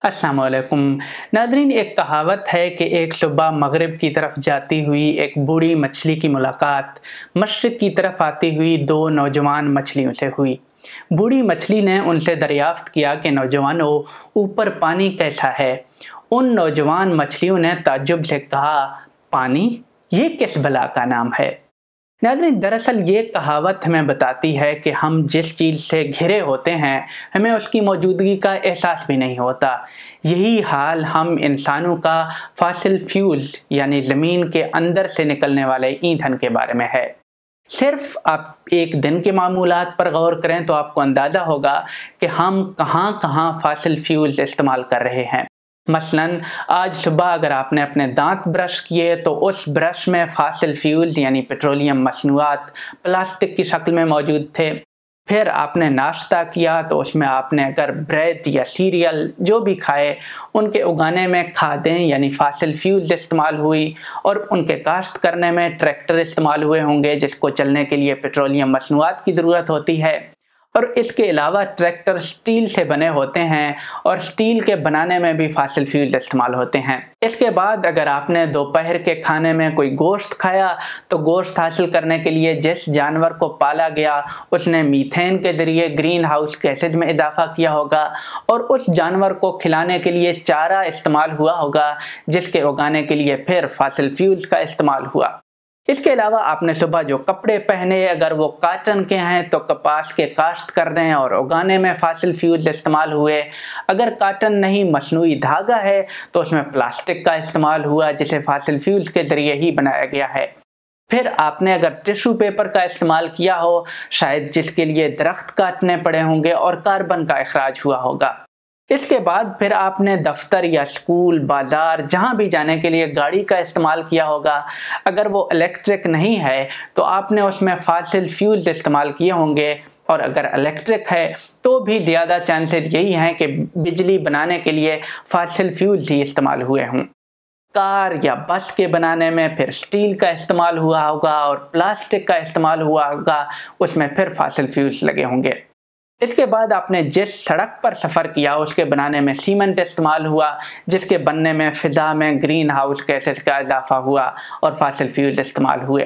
अस्सलाम वालेकुम नाज़रीन, एक कहावत है कि एक सुबह मगरिब की तरफ जाती हुई एक बूढ़ी मछली की मुलाकात मशरिक़ की तरफ आती हुई दो नौजवान मछलियों से हुई। बूढ़ी मछली ने उनसे दरियाफ्त किया कि नौजवानों, ऊपर पानी कैसा है। उन नौजवान मछलियों ने ताज्जुब से कहा, पानी? ये किस बला का नाम है। नाज़रीन, दरअसल ये कहावत हमें बताती है कि हम जिस चीज़ से घिरे होते हैं हमें उसकी मौजूदगी का एहसास भी नहीं होता। यही हाल हम इंसानों का फॉसिल फ्यूल यानी ज़मीन के अंदर से निकलने वाले ईंधन के बारे में है। सिर्फ आप एक दिन के मामूलात पर गौर करें तो आपको अंदाज़ा होगा कि हम कहाँ कहाँ फॉसिल फ्यूल इस्तेमाल कर रहे हैं। मसलन आज सुबह अगर आपने अपने दांत ब्रश किए तो उस ब्रश में फॉसिल फ्यूल्स यानी पेट्रोलियम मसनूआत प्लास्टिक की शक्ल में मौजूद थे। फिर आपने नाश्ता किया तो उसमें आपने अगर ब्रेड या सीरियल जो भी खाए उनके उगाने में खादें यानी फॉसिल फ्यूल्स इस्तेमाल हुई और उनके काश्त करने में ट्रैक्टर इस्तेमाल हुए होंगे जिसको चलने के लिए पेट्रोलियम मसनूआत की ज़रूरत होती है। और इसके अलावा ट्रैक्टर स्टील से बने होते हैं और स्टील के बनाने में भी फॉसिल फ्यूल इस्तेमाल होते हैं। इसके बाद अगर आपने दोपहर के खाने में कोई गोश्त खाया तो गोश्त हासिल करने के लिए जिस जानवर को पाला गया उसने मीथेन के ज़रिए ग्रीन हाउस गैसेज में इजाफा किया होगा और उस जानवर को खिलाने के लिए चारा इस्तेमाल हुआ होगा जिसके उगाने के लिए फिर फॉसिल फ्यूल्स का इस्तेमाल हुआ। इसके अलावा आपने सुबह जो कपड़े पहने अगर वो काटन के हैं तो कपास के काश्त करने और उगाने में फॉसिल फ्यूल्स इस्तेमाल हुए। अगर काटन नहीं मसनूई धागा है तो उसमें प्लास्टिक का इस्तेमाल हुआ जिसे फॉसिल फ्यूल्स के ज़रिए ही बनाया गया है। फिर आपने अगर टिश्यू पेपर का इस्तेमाल किया हो शायद जिसके लिए दरख्त काटने पड़े होंगे और कार्बन का अखराज हुआ होगा। इसके बाद फिर आपने दफ्तर या स्कूल बाजार जहां भी जाने के लिए गाड़ी का इस्तेमाल किया होगा। अगर वो इलेक्ट्रिक नहीं है तो आपने उसमें फॉसिल फ्यूल्स इस्तेमाल किए होंगे और अगर इलेक्ट्रिक है तो भी ज़्यादा चांसेस यही हैं कि बिजली बनाने के लिए फॉसिल फ्यूल्स ही इस्तेमाल हुए हों। कार या बस के बनाने में फिर स्टील का इस्तेमाल हुआ होगा और प्लास्टिक का इस्तेमाल हुआ होगा, उसमें फिर फॉसिल फ्यूल्स लगे होंगे। इसके बाद आपने जिस सड़क पर सफ़र किया उसके बनाने में सीमेंट इस्तेमाल हुआ जिसके बनने में फ़िज़ा में ग्रीन हाउस गैसेज का इजाफा हुआ और फॉसिल फ्यूल इस्तेमाल हुए।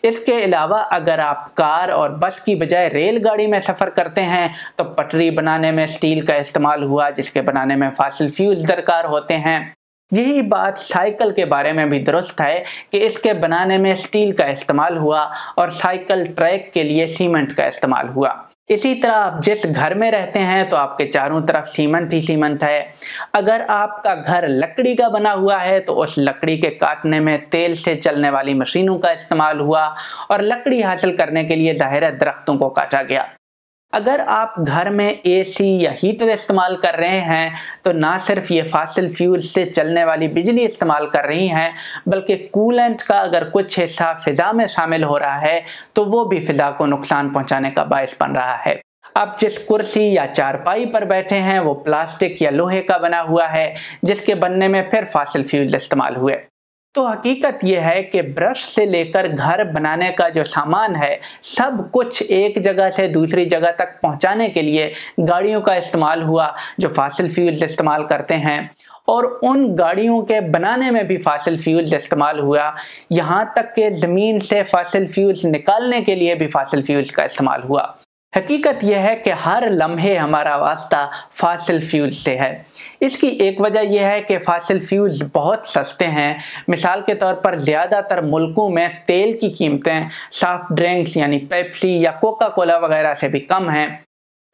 इसके अलावा अगर आप कार और बस की बजाय रेलगाड़ी में सफ़र करते हैं तो पटरी बनाने में स्टील का इस्तेमाल हुआ जिसके बनाने में फॉसिल फ्यूल्स दरकार होते हैं। यही बात साइकिल के बारे में भी दुरुस्त है कि इसके बनाने में स्टील का इस्तेमाल हुआ और साइकिल ट्रैक के लिए सीमेंट का इस्तेमाल हुआ। इसी तरह आप जिस घर में रहते हैं तो आपके चारों तरफ सीमेंट ही सीमेंट है। अगर आपका घर लकड़ी का बना हुआ है तो उस लकड़ी के काटने में तेल से चलने वाली मशीनों का इस्तेमाल हुआ और लकड़ी हासिल करने के लिए ज़ाहिर है दरख्तों को काटा गया। अगर आप घर में एसी या हीटर इस्तेमाल कर रहे हैं तो ना सिर्फ ये फॉसिल फ्यूल से चलने वाली बिजली इस्तेमाल कर रही हैं बल्कि कूलेंट का अगर कुछ हिस्सा फ़िज़ा में शामिल हो रहा है तो वो भी फ़िज़ा को नुकसान पहुंचाने का बायस बन रहा है। आप जिस कुर्सी या चारपाई पर बैठे हैं वो प्लास्टिक या लोहे का बना हुआ है जिसके बनने में फिर फॉसिल फ्यूल इस्तेमाल हुए। तो हकीकत यह है कि ब्रश से लेकर घर बनाने का जो सामान है सब कुछ एक जगह से दूसरी जगह तक पहुंचाने के लिए गाड़ियों का इस्तेमाल हुआ जो फॉसिल फ्यूल्स इस्तेमाल करते हैं और उन गाड़ियों के बनाने में भी फॉसिल फ्यूल्स इस्तेमाल हुआ। यहाँ तक कि ज़मीन से फॉसिल फ्यूल्स निकालने के लिए भी फॉसिल फ्यूल्स का इस्तेमाल हुआ। हकीकत यह है कि हर लम्हे हमारा वास्ता फॉसिल फ्यूल्स से है। इसकी एक वजह यह है कि फॉसिल फ्यूल्स बहुत सस्ते हैं। मिसाल के तौर पर ज़्यादातर मुल्कों में तेल की कीमतें सॉफ्ट ड्रिंक्स यानी पेप्सी या कोका कोला वगैरह से भी कम हैं।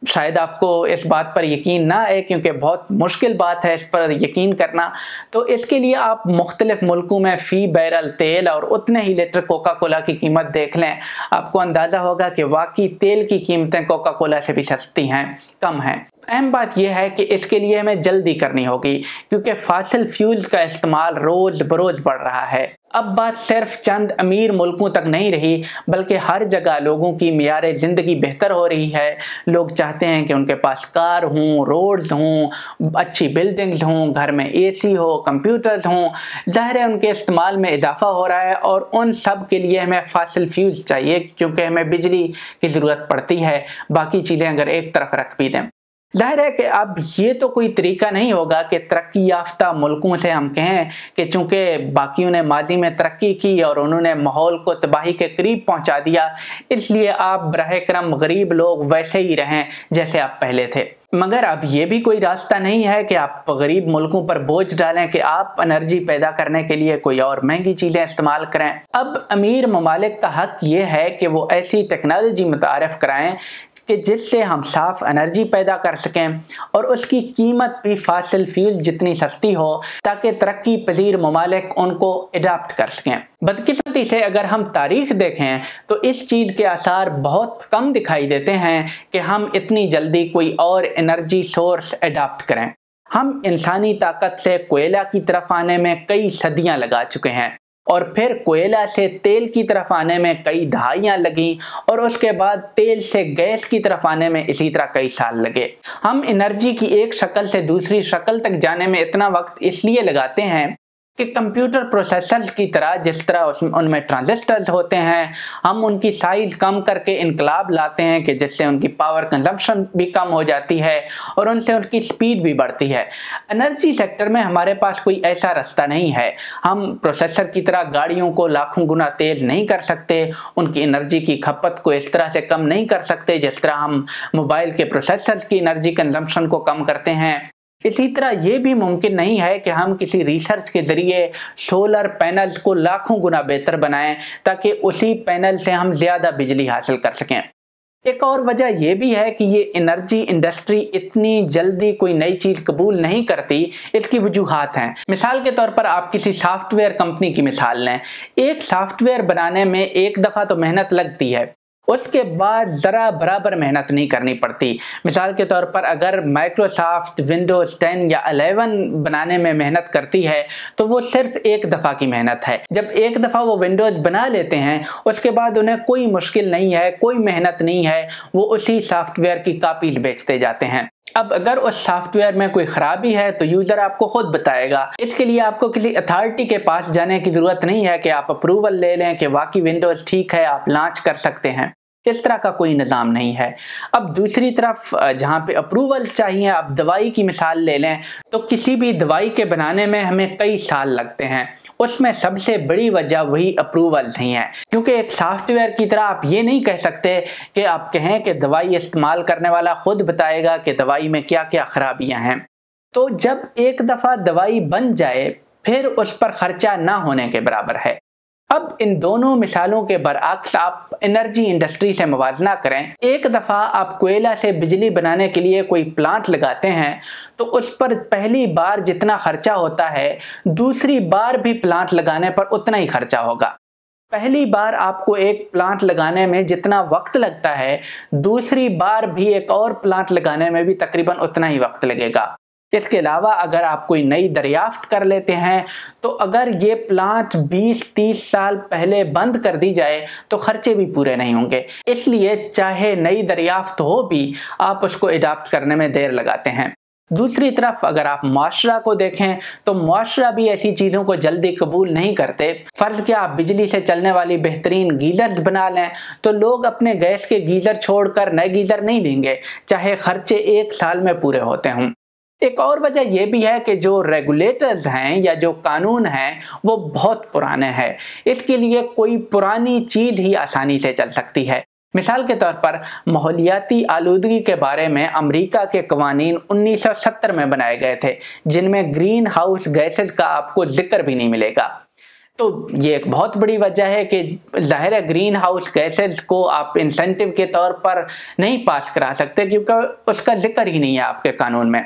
शायद आपको इस बात पर यकीन ना आए क्योंकि बहुत मुश्किल बात है इस पर यकीन करना। तो इसके लिए आप मुख्तलिफ मुल्कों में फ़ी बैरल तेल और उतने ही लीटर कोका कोला की कीमत देख लें, आपको अंदाज़ा होगा कि वाकई तेल की कीमतें कोका कोला से भी सस्ती हैं, कम हैं। अहम बात यह है कि इसके लिए हमें जल्दी करनी होगी क्योंकि फॉसिल फ्यूल्स का इस्तेमाल रोज़ बरोज़ बढ़ रहा है। अब बात सिर्फ चंद अमीर मुल्कों तक नहीं रही बल्कि हर जगह लोगों की मियार ज़िंदगी बेहतर हो रही है। लोग चाहते हैं कि उनके पास कार हों, रोड्स हों, अच्छी बिल्डिंग्स हों, घर में एसी हो, कंप्यूटर्स हों। ज़ाहिर है उनके इस्तेमाल में इजाफा हो रहा है और उन सब के लिए हमें फॉसिल फ्यूल्स चाहिए क्योंकि हमें बिजली की ज़रूरत पड़ती है। बाकी चीज़ें अगर एक तरफ रख भी दें ज़ाहिर है कि अब ये तो कोई तरीका नहीं होगा कि तरक्की याफ्ता मुल्कों से हम कहें कि चूँकि बाकियों ने माजी में तरक्की की और उन्होंने माहौल को तबाही के करीब पहुँचा दिया, इसलिए आप बराह करम गरीब लोग वैसे ही रहें जैसे आप पहले थे। मगर अब ये भी कोई रास्ता नहीं है कि आप गरीब मुल्कों पर बोझ डालें कि आप एनर्जी पैदा करने के लिए कोई और महंगी चीज़ें इस्तेमाल करें। अब अमीर ममालिक का हक ये है कि वो ऐसी टेक्नोलॉजी मुतारफ़ कराएं कि जिससे हम साफ एनर्जी पैदा कर सकें और उसकी कीमत भी फॉसिल फ्यूल जितनी सस्ती हो, ताकि तरक्की पजीर ममालिक उनको अडॉप्ट कर सकें। बदकिस्मती से अगर हम तारीख देखें तो इस चीज़ के आसार बहुत कम दिखाई देते हैं कि हम इतनी जल्दी कोई और एनर्जी सोर्स अडॉप्ट करें। हम इंसानी ताकत से कोयला की तरफ आने में कई सदियां लगा चुके हैं और फिर कोयला से तेल की तरफ आने में कई दहाइयां लगी और उसके बाद तेल से गैस की तरफ आने में इसी तरह कई साल लगे। हम एनर्जी की एक शक्ल से दूसरी शक्ल तक जाने में इतना वक्त इसलिए लगाते हैं कि कंप्यूटर प्रोसेसर्स की तरह जिस तरह उनमें ट्रांजिस्टर्स होते हैं, हम उनकी साइज कम करके इनकलाब लाते हैं कि जिससे उनकी पावर कंजम्पशन भी कम हो जाती है और उनसे उनकी स्पीड भी बढ़ती है। एनर्जी सेक्टर में हमारे पास कोई ऐसा रास्ता नहीं है। हम प्रोसेसर की तरह गाड़ियों को लाखों गुना तेज नहीं कर सकते, उनकी एनर्जी की खपत को इस तरह से कम नहीं कर सकते जिस तरह हम मोबाइल के प्रोसेसर्स की एनर्जी कंजम्पशन को कम करते हैं। इसी तरह ये भी मुमकिन नहीं है कि हम किसी रिसर्च के जरिए सोलर पैनल्स को लाखों गुना बेहतर बनाएं ताकि उसी पैनल से हम ज़्यादा बिजली हासिल कर सकें। एक और वजह यह भी है कि ये एनर्जी इंडस्ट्री इतनी जल्दी कोई नई चीज़ कबूल नहीं करती। इसकी वजूहात हैं। मिसाल के तौर पर आप किसी सॉफ्टवेयर कंपनी की मिसाल लें। एक सॉफ्टवेयर बनाने में एक दफ़ा तो मेहनत लगती है, उसके बाद ज़रा बराबर मेहनत नहीं करनी पड़ती। मिसाल के तौर पर अगर माइक्रोसॉफ्ट विंडोज़ 10 या 11 बनाने में मेहनत करती है तो वो सिर्फ एक दफ़ा की मेहनत है। जब एक दफ़ा वो विंडोज़ बना लेते हैं उसके बाद उन्हें कोई मुश्किल नहीं है, कोई मेहनत नहीं है, वो उसी सॉफ्टवेयर की कापीज बेचते जाते हैं। अब अगर उस सॉफ्टवेयर में कोई खराबी है तो यूज़र आपको खुद बताएगा। इसके लिए आपको किसी अथॉरिटी के पास जाने की ज़रूरत नहीं है कि आप अप्रूवल ले लें कि वाकई विंडोज़ ठीक है, आप लॉन्च कर सकते हैं। इस तरह का कोई निज़ाम नहीं है। अब दूसरी तरफ जहाँ पे अप्रूवल चाहिए, आप दवाई की मिसाल ले लें तो किसी भी दवाई के बनाने में हमें कई साल लगते हैं। उसमें सबसे बड़ी वजह वही अप्रूवल नहीं है, क्योंकि एक सॉफ्टवेयर की तरह आप ये नहीं कह सकते कि आप कहें कि दवाई इस्तेमाल करने वाला खुद बताएगा कि दवाई में क्या क्या खराबियां हैं। तो जब एक दफ़ा दवाई बन जाए फिर उस पर खर्चा ना होने के बराबर है। अब इन दोनों मिसालों के बरअक्स आप एनर्जी इंडस्ट्री से मुवाजना करें। एक दफ़ा आप कोयला से बिजली बनाने के लिए कोई प्लांट लगाते हैं तो उस पर पहली बार जितना खर्चा होता है दूसरी बार भी प्लांट लगाने पर उतना ही खर्चा होगा। पहली बार आपको एक प्लांट लगाने में जितना वक्त लगता है दूसरी बार भी एक और प्लांट लगाने में भी तकरीबन उतना ही वक्त लगेगा। इसके अलावा अगर आप कोई नई दरियाफ्त कर लेते हैं तो अगर ये प्लांट 20-30 साल पहले बंद कर दी जाए तो खर्चे भी पूरे नहीं होंगे। इसलिए चाहे नई दरियाफ्त हो भी आप उसको अडॉप्ट करने में देर लगाते हैं। दूसरी तरफ अगर आप मुआशरा को देखें तो मुआशरा भी ऐसी चीज़ों को जल्दी कबूल नहीं करते। फ़र्ज़ क्या आप बिजली से चलने वाली बेहतरीन गीज़र्स बना लें तो लोग अपने गैस के गीज़र छोड़कर नए गीज़र नहीं लेंगे, चाहे खर्चे 1 साल में पूरे होते हों। एक और वजह यह भी है कि जो रेगुलेटर्स हैं या जो कानून हैं वो बहुत पुराने हैं। इसके लिए कोई पुरानी चीज़ ही आसानी से चल सकती है। मिसाल के तौर पर माहौलियाती आलूदगी के बारे में अमेरिका के कवानीन 1970 में बनाए गए थे, जिनमें ग्रीन हाउस गैसेस का आपको जिक्र भी नहीं मिलेगा। तो ये एक बहुत बड़ी वजह है कि ज़ाहिर है ग्रीन हाउस गैसेस को आप इंसेंटिव के तौर पर नहीं पास करा सकते क्योंकि उसका जिक्र ही नहीं है आपके कानून में।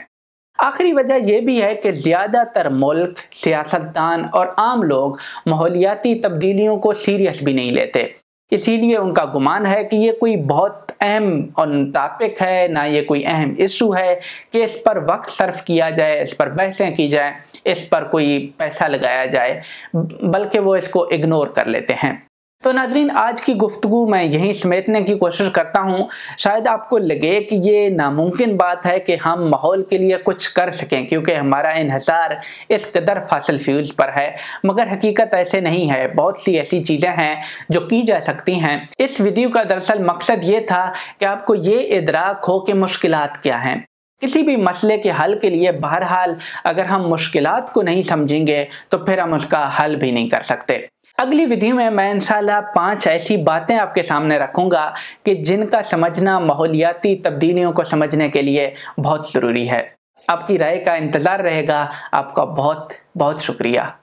आखिरी वजह यह भी है कि ज़्यादातर मुल्क, सियासतदान और आम लोग माहौलियाती तब्दीलियों को सीरियस भी नहीं लेते। इसीलिए उनका गुमान है कि ये कोई बहुत अहम टॉपिक है, ना ये कोई अहम इशू है कि इस पर वक्त सर्फ किया जाए, इस पर बहसें की जाए, इस पर कोई पैसा लगाया जाए, बल्कि वो इसको इग्नोर कर लेते हैं। तो नाज़रीन, आज की गुफ्तगू मैं यहीं समेटने की कोशिश करता हूँ। शायद आपको लगे कि ये नामुमकिन बात है कि हम माहौल के लिए कुछ कर सकें क्योंकि हमारा इन्हिसार इस कदर फॉसिल फ्यूल्स पर है, मगर हकीकत ऐसे नहीं है। बहुत सी ऐसी चीज़ें हैं जो की जा सकती हैं। इस वीडियो का दरअसल मकसद ये था कि आपको ये इदराक हो कि मुश्किलात क्या हैं। किसी भी मसले के हल के लिए बहरहाल अगर हम मुश्किलात को नहीं समझेंगे तो फिर हम उसका हल भी नहीं कर सकते। अगली वीडियो में मैं इंशाल्लाह 5 ऐसी बातें आपके सामने रखूंगा कि जिनका समझना माहौलियाती तब्दीलियों को समझने के लिए बहुत ज़रूरी है। आपकी राय का इंतज़ार रहेगा। आपका बहुत बहुत शुक्रिया।